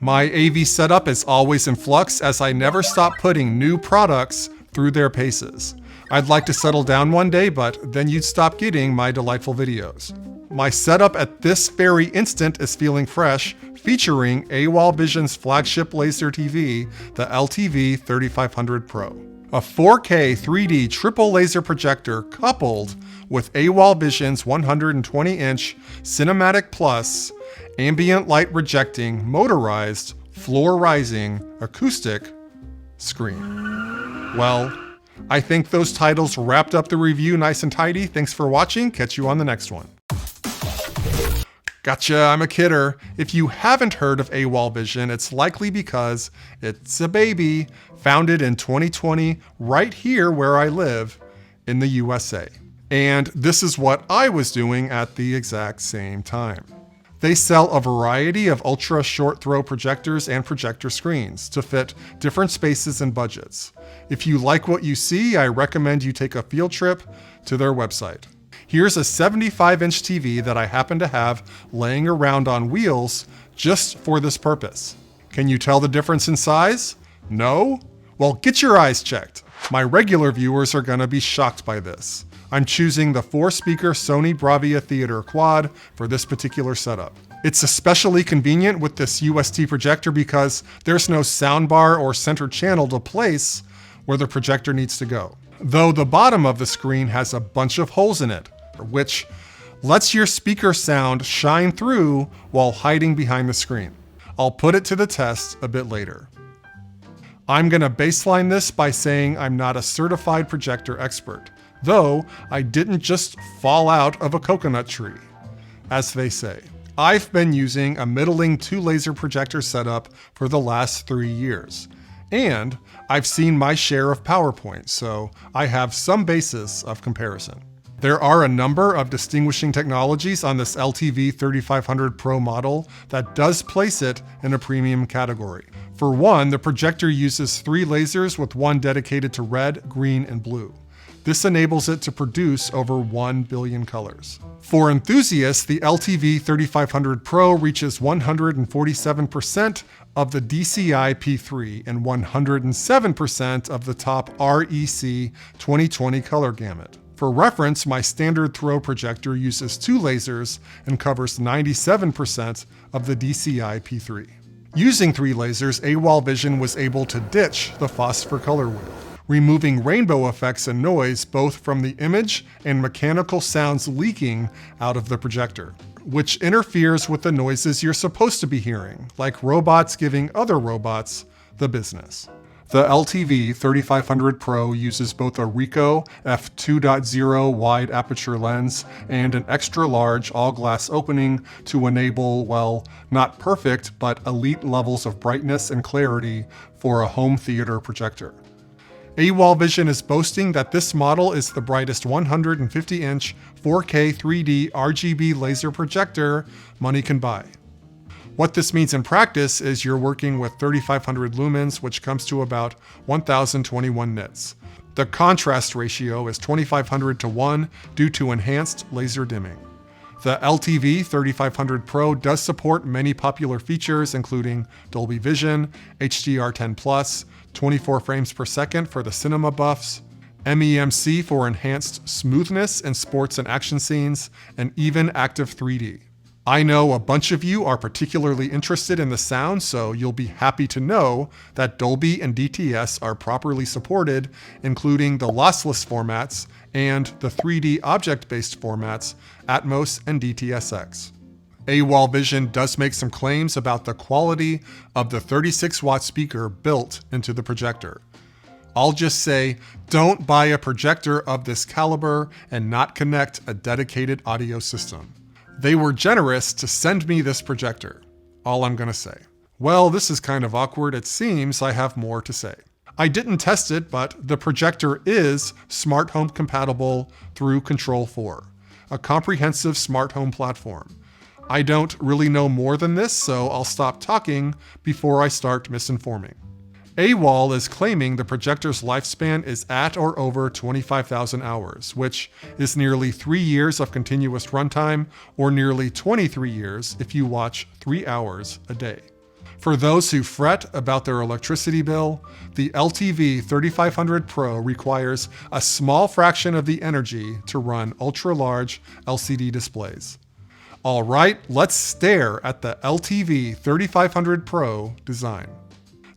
My AV setup is always in flux as I never stop putting new products through their paces. I'd like to settle down one day, but then you'd stop getting my delightful videos. My setup at this very instant is feeling fresh, featuring AWOL Vision's flagship laser TV, the LTV 3500 Pro. A 4K 3D triple laser projector coupled with AWOL Vision's 120-inch Cinematic Plus ambient light rejecting, motorized, floor rising, acoustic screen. Well, I think those titles wrapped up the review nice and tidy. Thanks for watching. Catch you on the next one. Gotcha, I'm a kidder. If you haven't heard of AWOL Vision, it's likely because it's a baby founded in 2020 right here where I live in the USA. And this is what I was doing at the exact same time. They sell a variety of ultra short throw projectors and projector screens to fit different spaces and budgets. If you like what you see, I recommend you take a field trip to their website. Here's a 75-inch TV that I happen to have laying around on wheels just for this purpose. Can you tell the difference in size? No? Well, get your eyes checked. My regular viewers are gonna be shocked by this. I'm choosing the 4-speaker Sony Bravia Theater Quad for this particular setup. It's especially convenient with this UST projector because there's no soundbar or center channel to place where the projector needs to go. Though the bottom of the screen has a bunch of holes in it, which lets your speaker sound shine through while hiding behind the screen. I'll put it to the test a bit later. I'm gonna baseline this by saying I'm not a certified projector expert, though I didn't just fall out of a coconut tree, as they say. I've been using a middling 2-laser projector setup for the last 3 years, and I've seen my share of PowerPoint, so I have some basis of comparison. There are a number of distinguishing technologies on this LTV 3500 Pro model that does place it in a premium category. For one, the projector uses 3 lasers with one dedicated to red, green, and blue. This enables it to produce over 1 billion colors. For enthusiasts, the LTV 3500 Pro reaches 147% of the DCI P3 and 107% of the top REC 2020 color gamut. For reference, my standard throw projector uses 2 lasers and covers 97% of the DCI P3. Using 3 lasers, AWOL Vision was able to ditch the phosphor color wheel, removing rainbow effects and noise both from the image and mechanical sounds leaking out of the projector, which interferes with the noises you're supposed to be hearing, like robots giving other robots the business. The LTV 3500 Pro uses both a Ricoh f2.0 wide aperture lens and an extra large all-glass opening to enable, well, not perfect, but elite levels of brightness and clarity for a home theater projector. AWOL Vision is boasting that this model is the brightest 150-inch 4K 3D RGB laser projector money can buy. What this means in practice is you're working with 3500 lumens, which comes to about 1021 nits. The contrast ratio is 2500 to 1 due to enhanced laser dimming. The LTV 3500 Pro does support many popular features, including Dolby Vision, HDR10+, 24 frames per second for the cinema buffs, MEMC for enhanced smoothness in sports and action scenes, and even active 3D. I know a bunch of you are particularly interested in the sound, so you'll be happy to know that Dolby and DTS are properly supported, including the lossless formats and the 3D object-based formats, Atmos and DTS:X. AWOL Vision does make some claims about the quality of the 36-watt speaker built into the projector. I'll just say, don't buy a projector of this caliber and not connect a dedicated audio system. They were generous to send me this projector. All I'm gonna say. Well, this is kind of awkward. It seems I have more to say. I didn't test it, but the projector is smart home compatible through Control 4, a comprehensive smart home platform. I don't really know more than this, so I'll stop talking before I start misinforming. AWOL is claiming the projector's lifespan is at or over 25,000 hours, which is nearly 3 years of continuous runtime, or nearly 23 years if you watch 3 hours a day. For those who fret about their electricity bill, the LTV 3500 Pro requires a small fraction of the energy to run ultra-large LCD displays. All right, let's stare at the LTV 3500 Pro design.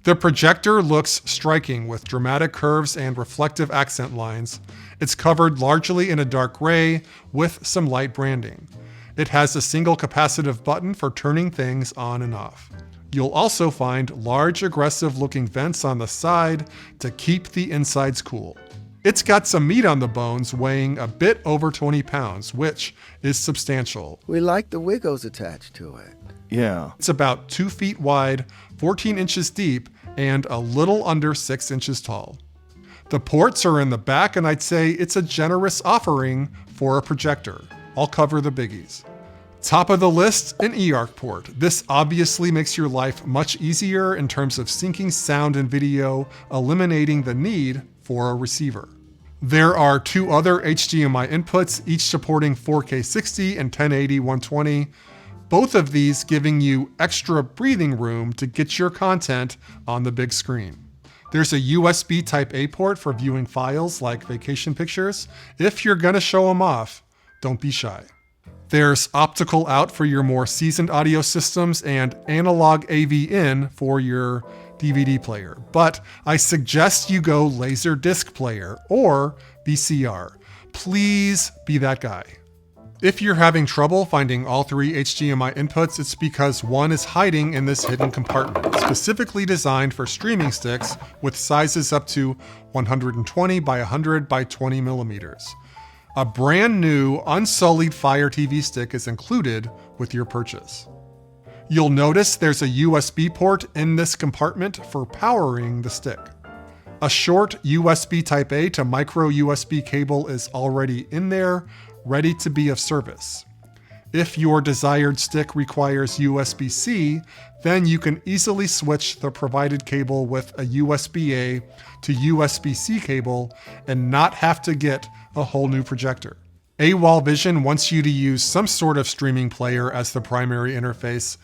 The projector looks striking with dramatic curves and reflective accent lines. It's covered largely in a dark gray with some light branding. It has a single capacitive button for turning things on and off. You'll also find large aggressive looking vents on the side to keep the insides cool. It's got some meat on the bones, weighing a bit over 20 pounds, which is substantial. We like the wiggles attached to it. Yeah. It's about 2 feet wide, 14 inches deep, and a little under 6 inches tall. The ports are in the back, and I'd say it's a generous offering for a projector. I'll cover the biggies. Top of the list, an eARC port. This obviously makes your life much easier in terms of syncing sound and video, eliminating the need for a receiver. There are 2 other HDMI inputs, each supporting 4K 60 and 1080 120, both of these giving you extra breathing room to get your content on the big screen. There's a USB Type-A port for viewing files like vacation pictures. If you're gonna show them off, don't be shy. There's optical out for your more seasoned audio systems and analog AV in for your DVD player. But I suggest you go laser disc player or VCR. Please be that guy. If you're having trouble finding all 3 HDMI inputs, it's because one is hiding in this hidden compartment, specifically designed for streaming sticks with sizes up to 120 by 100 by 20 millimeters. A brand new, unsullied Fire TV stick is included with your purchase. You'll notice there's a USB port in this compartment for powering the stick. A short USB Type-A to micro USB cable is already in there, ready to be of service. If your desired stick requires USB-C, then you can easily switch the provided cable with a USB-A to USB-C cable and not have to get a whole new projector. AWOL Vision wants you to use some sort of streaming player as the primary interface,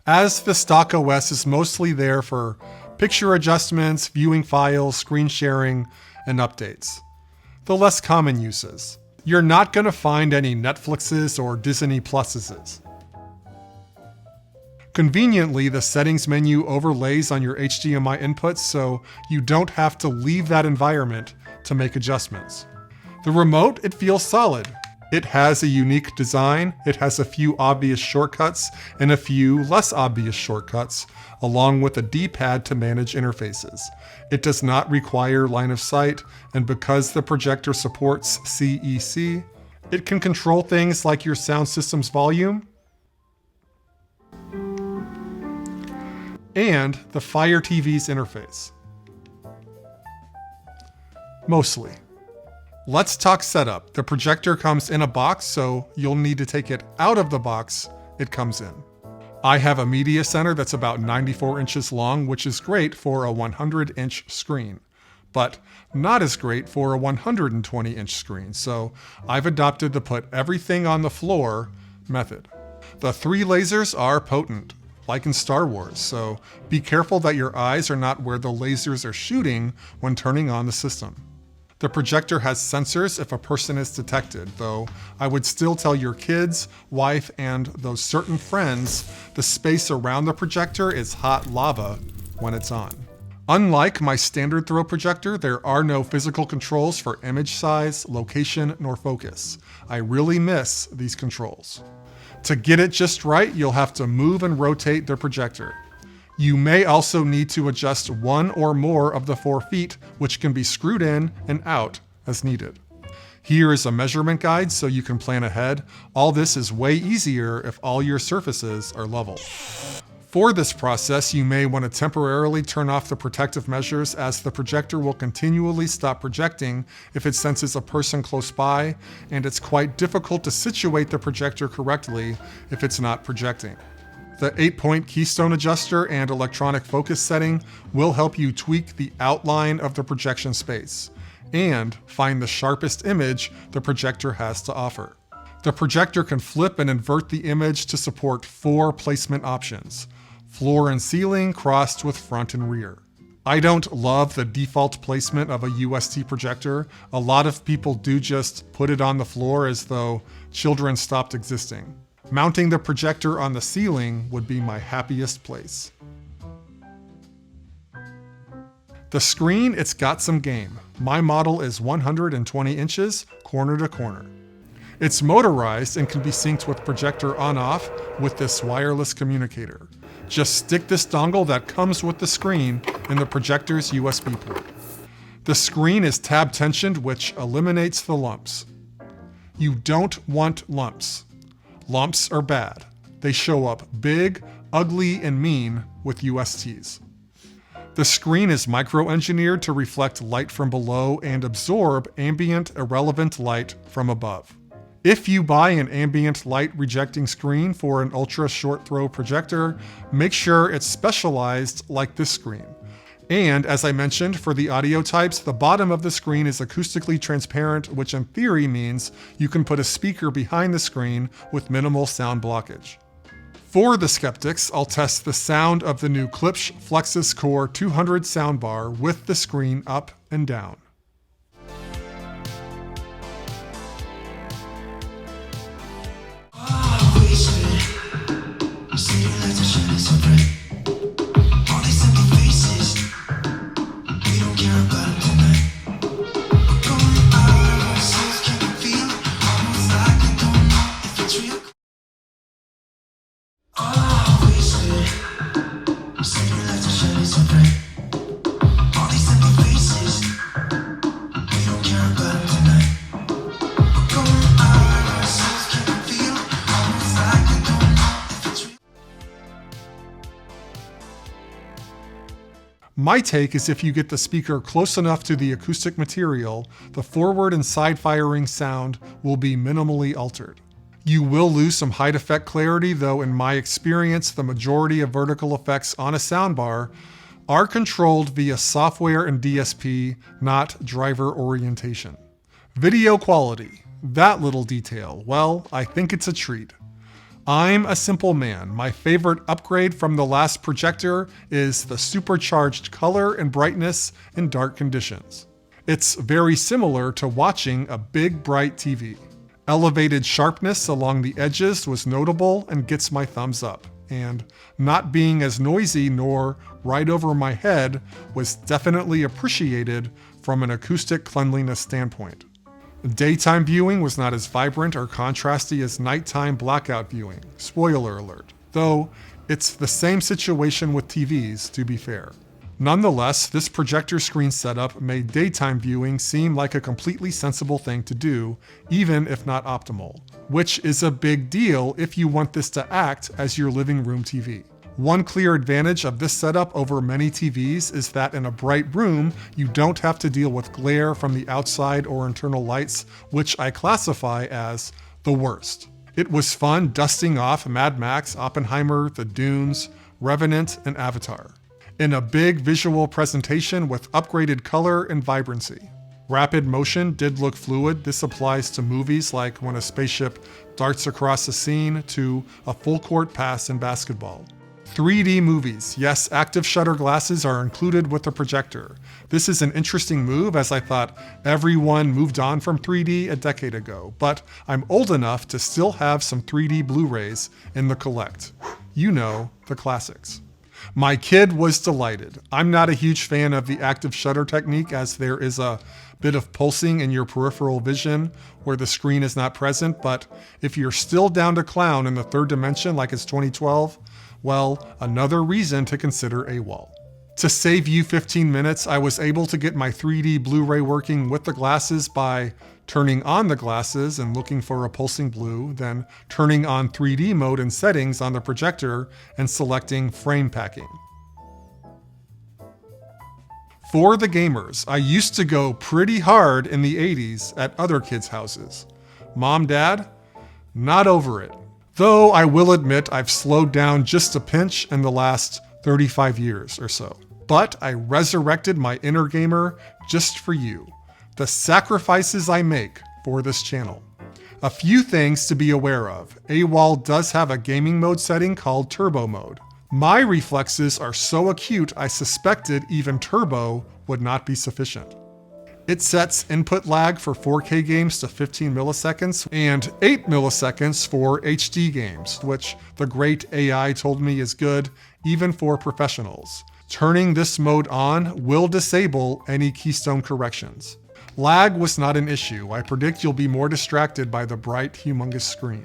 as the stock OS is mostly there for picture adjustments, viewing files, screen sharing, and updates. The less common uses. You're not going to find any Netflixes or Disney Pluses. Conveniently, the settings menu overlays on your HDMI inputs, so you don't have to leave that environment to make adjustments. The remote, it feels solid. It has a unique design, it has a few obvious shortcuts and a few less obvious shortcuts, along with a D-pad to manage interfaces. It does not require line of sight, and because the projector supports CEC, it can control things like your sound system's volume and the Fire TV's interface. Mostly. Let's talk setup. The projector comes in a box, so you'll need to take it out of the box it comes in. I have a media center that's about 94 inches long, which is great for a 100-inch screen, but not as great for a 120-inch screen, so I've adopted the put everything on the floor method. The 3 lasers are potent, like in Star Wars, so be careful that your eyes are not where the lasers are shooting when turning on the system. The projector has sensors if a person is detected, though I would still tell your kids, wife, and those certain friends the space around the projector is hot lava when it's on. Unlike my standard throw projector, there are no physical controls for image size, location, nor focus. I really miss these controls. To get it just right, you'll have to move and rotate the projector. You may also need to adjust one or more of the 4 feet, which can be screwed in and out as needed. Here is a measurement guide so you can plan ahead. All this is way easier if all your surfaces are level. For this process, you may want to temporarily turn off the protective measures, as the projector will continually stop projecting if it senses a person close by, and it's quite difficult to situate the projector correctly if it's not projecting. The 8-point keystone adjuster and electronic focus setting will help you tweak the outline of the projection space and find the sharpest image the projector has to offer. The projector can flip and invert the image to support 4 placement options: Floor and ceiling crossed with front and rear. I don't love the default placement of a UST projector. A lot of people do just put it on the floor as though children stopped existing. Mounting the projector on the ceiling would be my happiest place. The screen, it's got some game. My model is 120 inches, corner to corner. It's motorized and can be synced with projector on-off with this wireless communicator. Just stick this dongle that comes with the screen in the projector's USB port. The screen is tab tensioned, which eliminates the lumps. You don't want lumps. Lumps are bad. They show up big, ugly, and mean with USTs. The screen is micro-engineered to reflect light from below and absorb ambient, irrelevant light from above. If you buy an ambient light rejecting screen for an ultra short throw projector, make sure it's specialized like this screen. And as I mentioned, for the audio types, the bottom of the screen is acoustically transparent, which in theory means you can put a speaker behind the screen with minimal sound blockage. For the skeptics, I'll test the sound of the new Klipsch Flexus Core 200 soundbar with the screen up and down. My take is if you get the speaker close enough to the acoustic material, the forward and side firing sound will be minimally altered. You will lose some height effect clarity, though in my experience, the majority of vertical effects on a soundbar are controlled via software and DSP, not driver orientation. Video quality, that little detail, well, I think it's a treat. I'm a simple man. My favorite upgrade from the last projector is the supercharged color and brightness in dark conditions. It's very similar to watching a big bright TV. Elevated sharpness along the edges was notable and gets my thumbs up. And not being as noisy nor right over my head was definitely appreciated from an acoustic cleanliness standpoint. Daytime viewing was not as vibrant or contrasty as nighttime blackout viewing. Spoiler alert. Though it's the same situation with TVs, to be fair. Nonetheless, this projector screen setup made daytime viewing seem like a completely sensible thing to do, even if not optimal, which is a big deal if you want this to act as your living room TV. One clear advantage of this setup over many TVs is that in a bright room, you don't have to deal with glare from the outside or internal lights, which I classify as the worst. It was fun dusting off Mad Max, Oppenheimer, The Dunes, Revenant, and Avatar in a big visual presentation with upgraded color and vibrancy. Rapid motion did look fluid. This applies to movies like when a spaceship darts across a scene to a full court pass in basketball. 3D movies. Yes, active shutter glasses are included with the projector. This is an interesting move as I thought everyone moved on from 3D a decade ago, but I'm old enough to still have some 3D Blu-rays in the collect. You know, the classics. My kid was delighted. I'm not a huge fan of the active shutter technique as there is a bit of pulsing in your peripheral vision where the screen is not present, but if you're still down to clown in the third dimension like it's 2012, well, another reason to consider AWOL. To save you 15 minutes, I was able to get my 3D Blu-ray working with the glasses by turning on the glasses and looking for a pulsing blue, then turning on 3D mode and settings on the projector and selecting frame packing. For the gamers, I used to go pretty hard in the 80s at other kids' houses. Mom, Dad, not over it. Though I will admit I've slowed down just a pinch in the last 35 years or so. But I resurrected my inner gamer just for you. The sacrifices I make for this channel. A few things to be aware of. AWOL does have a gaming mode setting called Turbo Mode. My reflexes are so acute I suspected even turbo would not be sufficient. It sets input lag for 4K games to 15 milliseconds and 8 milliseconds for HD games, which the great AI told me is good even for professionals. Turning this mode on will disable any keystone corrections. Lag was not an issue. I predict you'll be more distracted by the bright, humongous screen.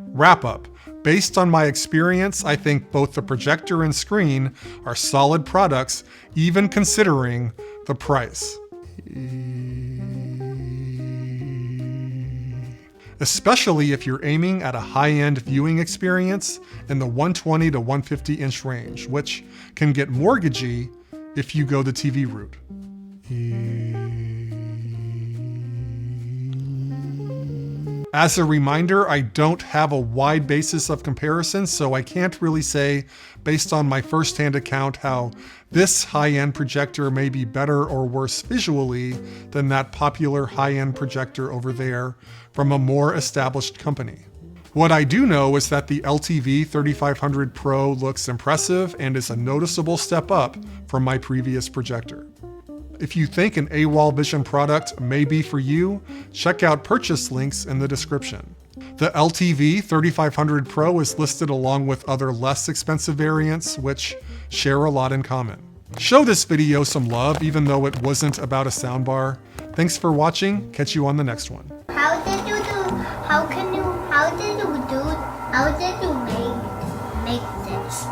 Wrap up. Based on my experience, I think both the projector and screen are solid products, even considering the price. Especially if you're aiming at a high-end viewing experience in the 120 to 150 inch range, which can get mortgagey if you go the TV route. As a reminder, I don't have a wide basis of comparison, so I can't really say, based on my first-hand account, how this high-end projector may be better or worse visually than that popular high-end projector over there from a more established company. What I do know is that the LTV 3500 Pro looks impressive and is a noticeable step up from my previous projector. If you think an AWOL Vision product may be for you, check out purchase links in the description. The LTV 3500 Pro is listed along with other less expensive variants, which share a lot in common. Show this video some love, even though it wasn't about a soundbar. Thanks for watching. Catch you on the next one. How did you make this?